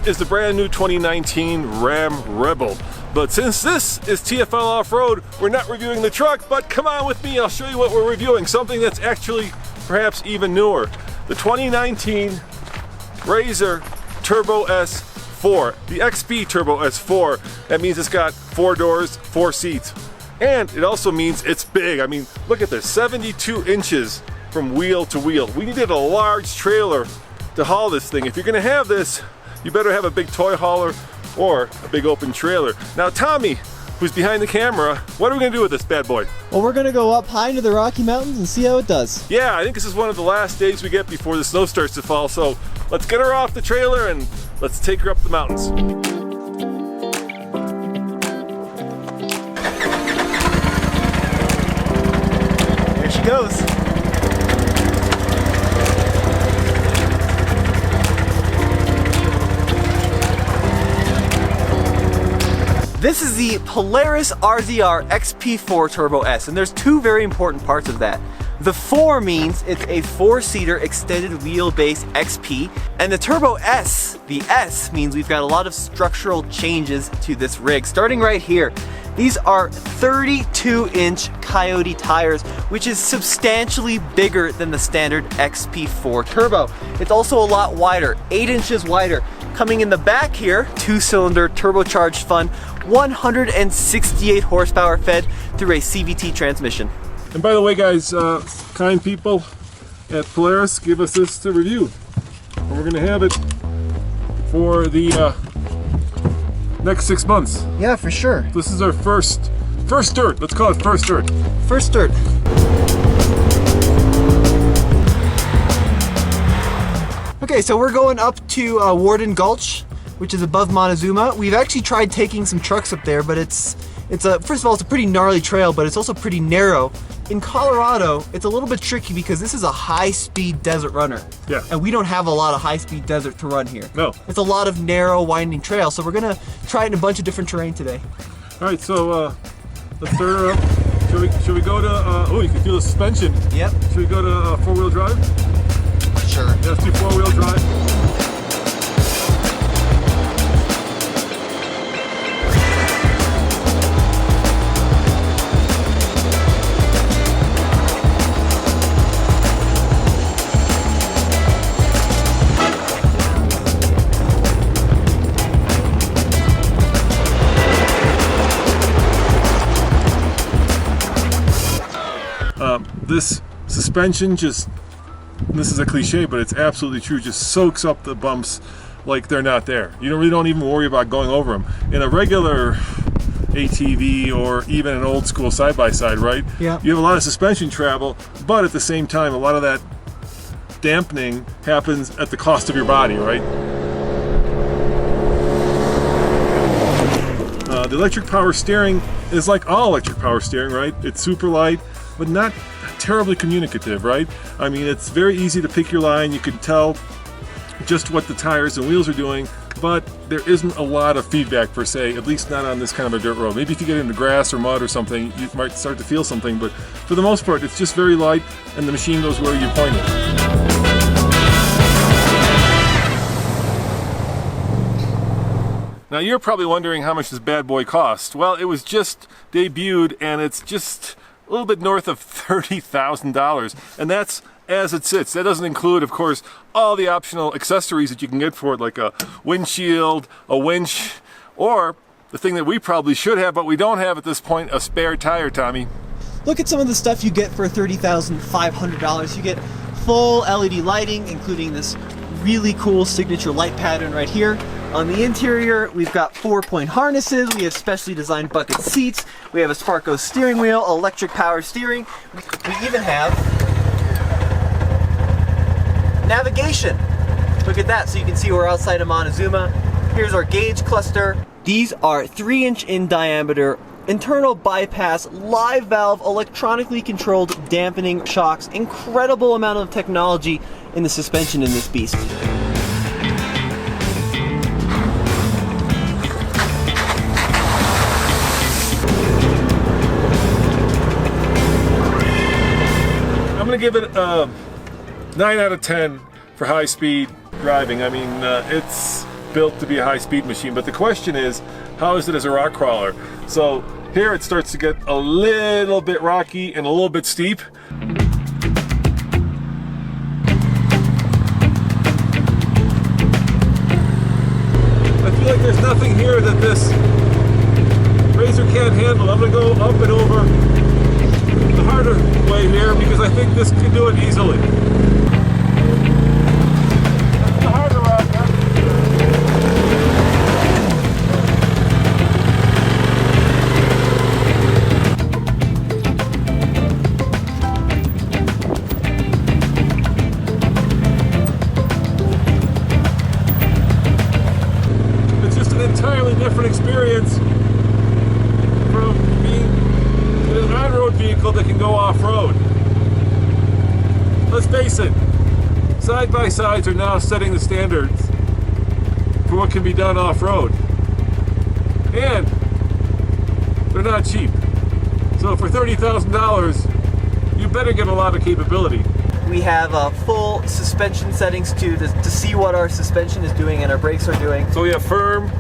is the brand new 2019 Ram Rebel. But since this is TFL Off-Road, we're not reviewing the truck, but come on with me, I'll show you what we're reviewing, something that's actually perhaps even newer. The 2019 RZR Turbo S4, the XP Turbo S4. That means it's got 4 doors, 4 seats. And it also means it's big. I mean, look at this, 72 inches from wheel to wheel. We needed a large trailer to haul this thing. If you're gonna have this, you better have a big toy hauler or a big open trailer. Now Tommy, who's behind the camera, what are we gonna do with this bad boy? Well, we're gonna go up high into the Rocky Mountains and see how it does. Yeah, I think this is one of the last days we get before the snow starts to fall, so let's get her off the trailer and let's take her up the mountains. Here she goes. This is the Polaris RZR XP4 Turbo S, and there's 2 very important parts of that. The 4 means it's a 4-seater extended wheelbase XP, and the Turbo S, the S, means we've got a lot of structural changes to this rig. Starting right here, these are 32-inch Coyote tires, which is substantially bigger than the standard XP4 Turbo. It's also a lot wider, 8 inches wider. Coming in the back here, 2-cylinder turbocharged fun, 168 horsepower fed through a CVT transmission. And by the way guys, kind people at Polaris give us this to review. And we're gonna have it for the next 6 months. Yeah, for sure. This is our first dirt. Let's call it first dirt. First dirt. Okay, so we're going up to Warden Gulch, which is above Montezuma. We've actually tried taking some trucks up there, but it's first of all, it's a pretty gnarly trail, but it's also pretty narrow. In Colorado, it's a little bit tricky because this is a high-speed desert runner. Yeah. And we don't have a lot of high-speed desert to run here. No. It's a lot of narrow, winding trails, so we're gonna try it in a bunch of different terrain today. All right, so let's start her up. Should we go to, oh, you can feel the suspension. Yep. Should we go to 4-wheel drive? Sure. Yeah, let's do 4-wheel drive. This suspension just, this is a cliche, but it's absolutely true, just soaks up the bumps like they're not there. You really don't even worry about going over them. In a regular ATV or even an old school side-by-side, right? Yeah. You have a lot of suspension travel, but at the same time, a lot of that dampening happens at the cost of your body, right? The electric power steering is like all electric power steering, right? It's super light, but not terribly communicative, right? I mean, it's very easy to pick your line. You can tell just what the tires and wheels are doing, but there isn't a lot of feedback per se, at least not on this kind of a dirt road. Maybe if you get into grass or mud or something, you might start to feel something, but for the most part, it's just very light and the machine goes where you point it. Now you're probably wondering how much this bad boy cost. Well, it was just debuted and it's just a little bit north of $30,000, and that's as it sits. That doesn't include, of course, all the optional accessories that you can get for it, like a windshield, a winch, or the thing that we probably should have, but we don't have at this point, a spare tire, Tommy. Look at some of the stuff you get for $30,500. You get full LED lighting, including this really cool signature light pattern right here. On the interior, we've got 4-point harnesses, we have specially designed bucket seats, we have a Sparco steering wheel, electric power steering, we even have navigation. Look at that, so you can see we're outside of Montezuma. Here's our gauge cluster. These are 3-inch in diameter, internal bypass, live valve, electronically controlled dampening shocks. Incredible amount of technology in the suspension in this beast. I'm gonna give it a 9 out of 10 for high-speed driving. I mean, it's built to be a high-speed machine, but the question is, how is it as a rock crawler? So here it starts to get a little bit rocky and a little bit steep. I feel like there's nothing here that this RZR can't handle. I'm gonna go up and over the harder way here because I think this can do it easily. The harder rock, it's just an entirely different experience from being in an on-road vehicle that can go off-road. Let's face it, side-by-sides are now setting the standards for what can be done off-road. And they're not cheap. So for $30,000, you better get a lot of capability. We have full suspension settings to see what our suspension is doing and our brakes are doing. So we have firm,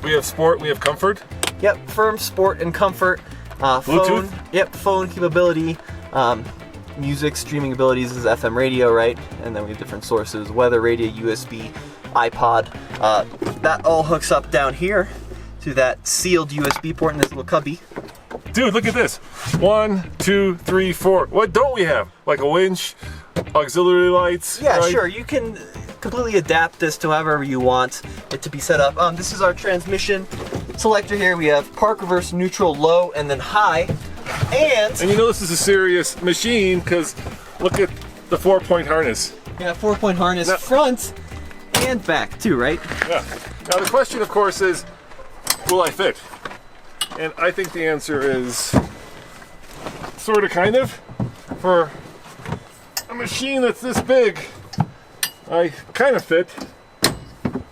we have sport, we have comfort. Yep, firm, sport, and comfort. Phone, Bluetooth? Yep, phone capability. Music streaming abilities is FM radio, right? And then we have different sources: weather radio, USB, iPod. That all hooks up down here to that sealed USB port in this little cubby. Dude, look at this. 1, 2, 3, 4. What don't we have? Like a winch, auxiliary lights. Yeah, right? sure. You can completely adapt this to however you want it to be set up. This is our transmission selector here. We have park, reverse, neutral, low, and then high. And you know this is a serious machine because look at the 4-point harness. yeah, 4-point harness, Now, front and back too, right? Yeah. Now the question, of course, is, will I fit? And I think the answer is sort of, kind of. For a machine that's this big, I kind of fit.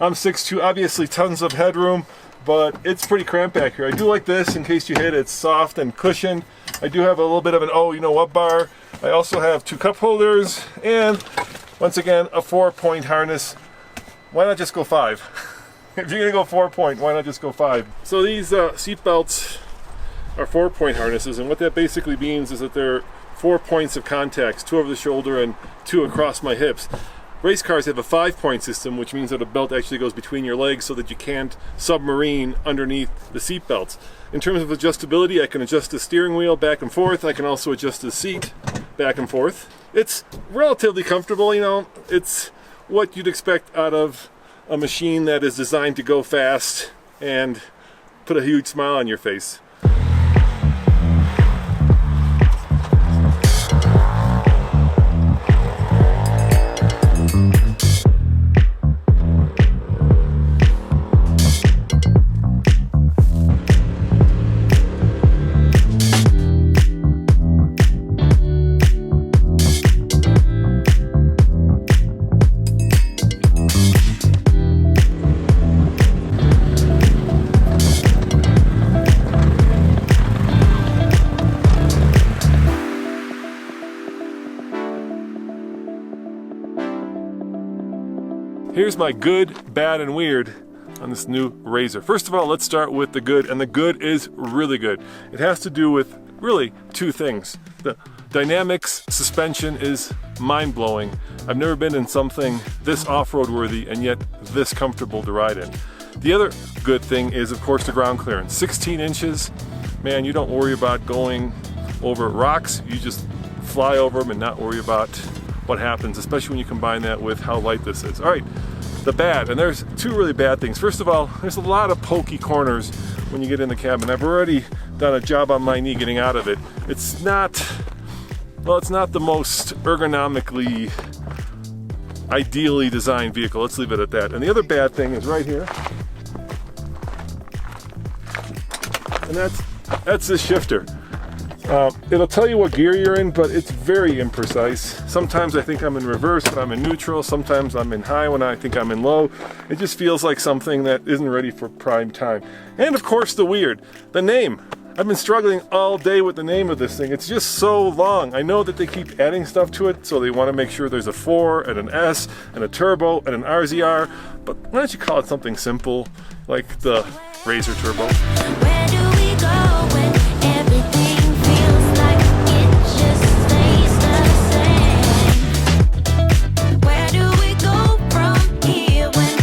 I'm 6'2", obviously tons of headroom, but it's pretty cramped back here. I do like this in case you hit it. It's soft and cushioned. I do have a little bit of an oh-you-know-what bar. I also have 2 cup holders and, once again, a 4-point harness. Why not just go 5? If you're gonna go 4-point, why not just go 5? So these seat belts are 4-point harnesses, and what that basically means is that there are 4 points of contacts, 2 over the shoulder and 2 across my hips. Race cars have a 5-point system, which means that a belt actually goes between your legs so that you can't submarine underneath the seat belts. In terms of adjustability, I can adjust the steering wheel back and forth. I can also adjust the seat back and forth. It's relatively comfortable, you know. It's what you'd expect out of a machine that is designed to go fast and put a huge smile on your face. Here's my good, bad, and weird on this new RZR. First of all, let's start with the good, and the good is really good. It has to do with really 2 things. The dynamics suspension is mind-blowing. I've never been in something this off-road worthy and yet this comfortable to ride in. The other good thing is, of course, the ground clearance. 16 inches, man, you don't worry about going over rocks. You just fly over them and not worry about what happens, especially when you combine that with how light this is. All right, the bad, and there's 2 really bad things. First of all, there's a lot of pokey corners when you get in the cabin. I've already done a job on my knee getting out of it. It's not, well, it's not the most ergonomically, ideally designed vehicle. Let's leave it at that. And the other bad thing is right here, and that's this shifter. It'll tell you what gear you're in, but it's very imprecise. Sometimes I think I'm in reverse, but I'm in neutral. Sometimes I'm in high when I think I'm in low. It just feels like something that isn't ready for prime time. And of course the weird, the name. I've been struggling all day with the name of this thing. It's just so long. I know that they keep adding stuff to it, so they want to make sure there's a 4 and an S and a turbo and an RZR, but why don't you call it something simple like the RZR Turbo? Where do we go when everything feels like it just stays the same? Where do we go from here when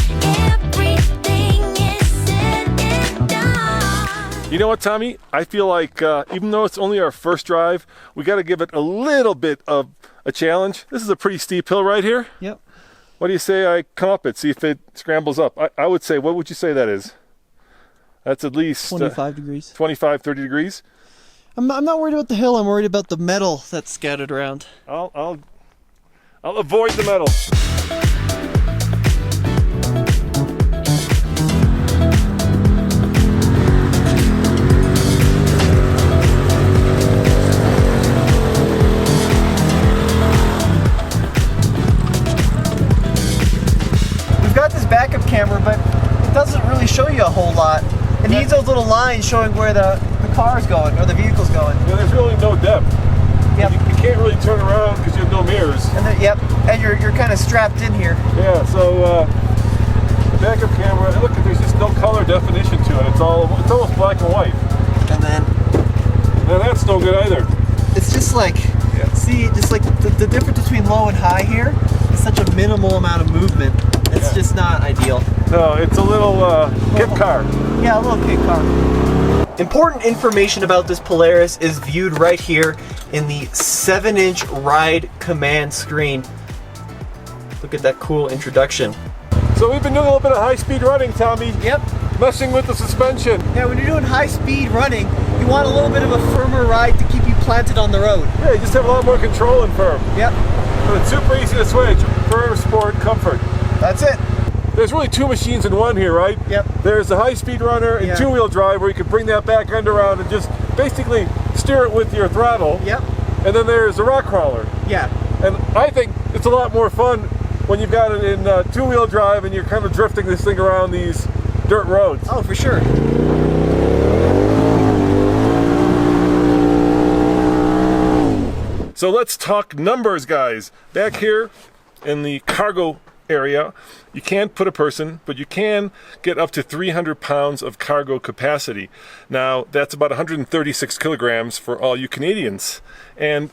everything is said and done? You know what, Tommy? I feel like even though it's only our first drive, we got to give it a little bit of a challenge. This is a pretty steep hill right here. Yep. What do you say I come up it, see if it scrambles up? I would say, what would you say that is? That's at least 25 degrees. 25, 30 degrees. I'm not worried about the hill. I'm worried about the metal that's scattered around. I'll avoid the metal. We've got this backup camera, but it doesn't really show you a whole lot. It needs those little lines showing where the car's going or the vehicle's going. Yeah, there's really no depth. Yep. You can't really turn around because you have no mirrors. And then, yep. And you're kind of strapped in here. Yeah, so the backup camera, look, there's just no color definition to it. It's almost black and white. And then Now that's no good either. it's just like, see, just like the difference between low and high here is such a minimal amount of movement. It's just not ideal. No, it's a little kit car. Yeah, a little kit car. Important information about this Polaris is viewed right here in the 7-inch ride command screen. Look at that cool introduction. So we've been doing a little bit of high-speed running, Tommy. Yep. Messing with the suspension. Yeah, when you're doing high-speed running, you want a little bit of a firmer ride to keep you planted on the road. Yeah, you just have a lot more control in firm. Yep. But it's super easy to switch. Firm, sport, comfort. That's it. There's really two machines in one here, right? Yep. There's the high-speed runner and two-wheel drive where you can bring that back end around and just basically steer it with your throttle. Yep. And then there's the rock crawler. Yeah. And I think it's a lot more fun when you've got it in two-wheel drive and you're kind of drifting this thing around these dirt roads. Oh, for sure. So let's talk numbers, guys. Back here in the cargo area, you can't put a person, but you can get up to 300 pounds of cargo capacity. Now, that's about 136 kilograms for all you Canadians. And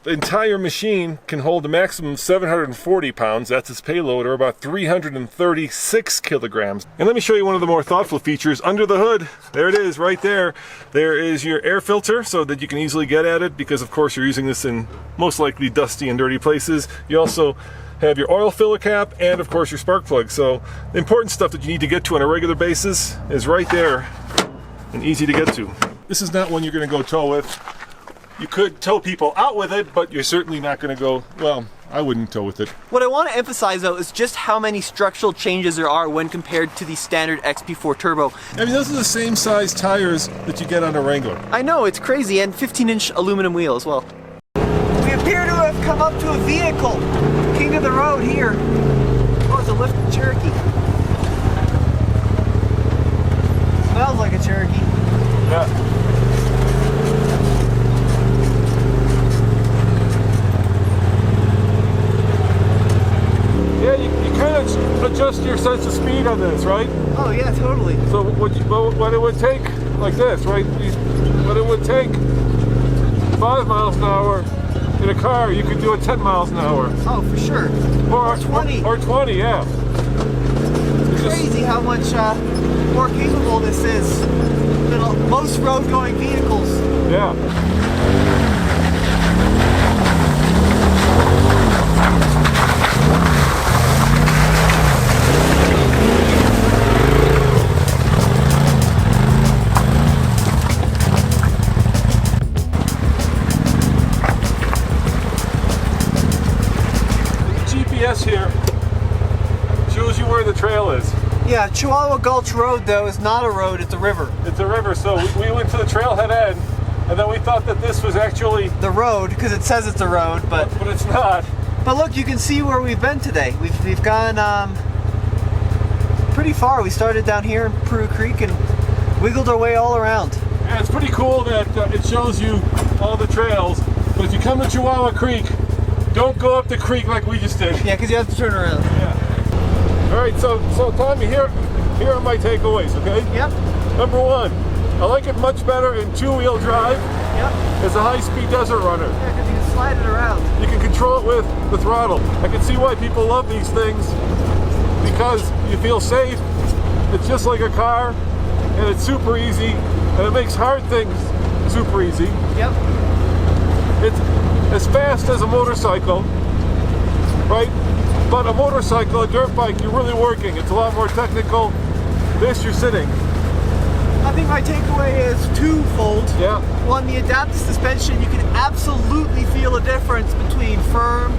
the entire machine can hold a maximum of 740 pounds, that's its payload, or about 336 kilograms. And let me show you one of the more thoughtful features under the hood. There it is, right there. There is your air filter so that you can easily get at it, because of course you're using this in most likely dusty and dirty places. You also have your oil filler cap and of course your spark plug. So the important stuff that you need to get to on a regular basis is right there and easy to get to. This is not one you're going to go tow with. You could tow people out with it, but you're certainly not going to go, well, I wouldn't tow with it. What I want to emphasize though is just how many structural changes there are when compared to the standard XP4 Turbo. I mean, those are the same size tires that you get on a Wrangler. I know, it's crazy, and 15-inch aluminum wheel as well. We appear to have come up to a vehicle. King of the road here. Oh, it's a lifted Cherokee. Smells like a Cherokee. Yeah. Yeah, you kind of adjust your sense of speed on this, right? Oh yeah, totally. So what it would take, like this, right? What it would take 5 miles an hour in a car, you could do it 10 miles an hour. Oh, for sure. Or 20. Or 20, yeah. It's crazy how much more capable this is than most road-going vehicles. Yeah. Here shows you where the trail is. Yeah, Chihuahua Gulch Road though is not a road, it's a river. It's a river, so we went to the trailhead end, and then we thought that this was actually the road, because it says it's a road, but it's not. But look, you can see where we've been today. We've gone pretty far. We started down here in Peru Creek and wiggled our way all around. And it's pretty cool that it shows you all the trails. But if you come to Chihuahua Creek, don't go up the creek like we just did. Yeah, because you have to turn around. Yeah. All right, so Tommy, here are my takeaways, okay? Yep. Number one, I like it much better in two-wheel drive Yep. as a high-speed desert runner. Yeah, because you can slide it around. You can control it with the throttle. I can see why people love these things because you feel safe. It's just like a car, and it's super easy, and it makes hard things super easy. Yep. It's as fast as a motorcycle, right? But a motorcycle, a dirt bike, you're really working. It's a lot more technical. This, you're sitting. I think my takeaway is twofold. Yeah. One, the adaptive suspension, you can absolutely feel a difference between firm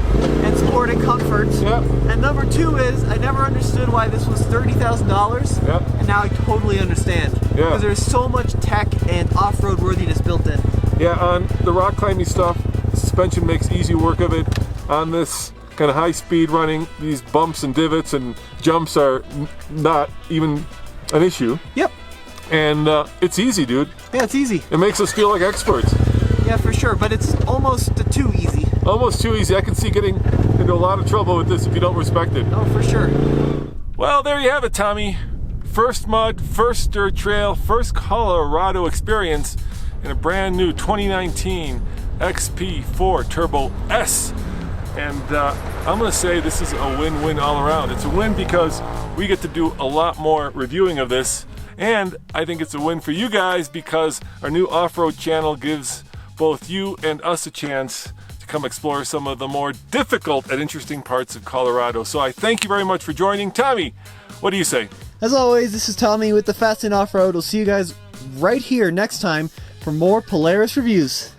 and sport and comfort. Yeah. And number two is, I never understood why this was $30,000. Yeah. And now I totally understand. Yeah. Because there's so much tech and off-road worthiness built in. Yeah, on the rock climbing stuff, the suspension makes easy work of it. On this kind of high speed running, these bumps and divots and jumps are not even an issue. Yep. And it's easy, dude. Yeah, it's easy. It makes us feel like experts. Yeah, for sure. But it's almost too easy. Almost too easy. I can see getting into a lot of trouble with this if you don't respect it. Oh, for sure. Well, there you have it, Tommy. First mud, first dirt trail, first Colorado experience in a brand new 2019 XP4 Turbo S. And I'm going to say this is a win-win all around. It's a win because we get to do a lot more reviewing of this. And I think it's a win for you guys because our new off-road channel gives both you and us a chance to come explore some of the more difficult and interesting parts of Colorado. So I thank you very much for joining. Tommy, what do you say? As always, this is Tommy with the Fast and Off-Road. We'll see you guys right here next time for more Polaris reviews.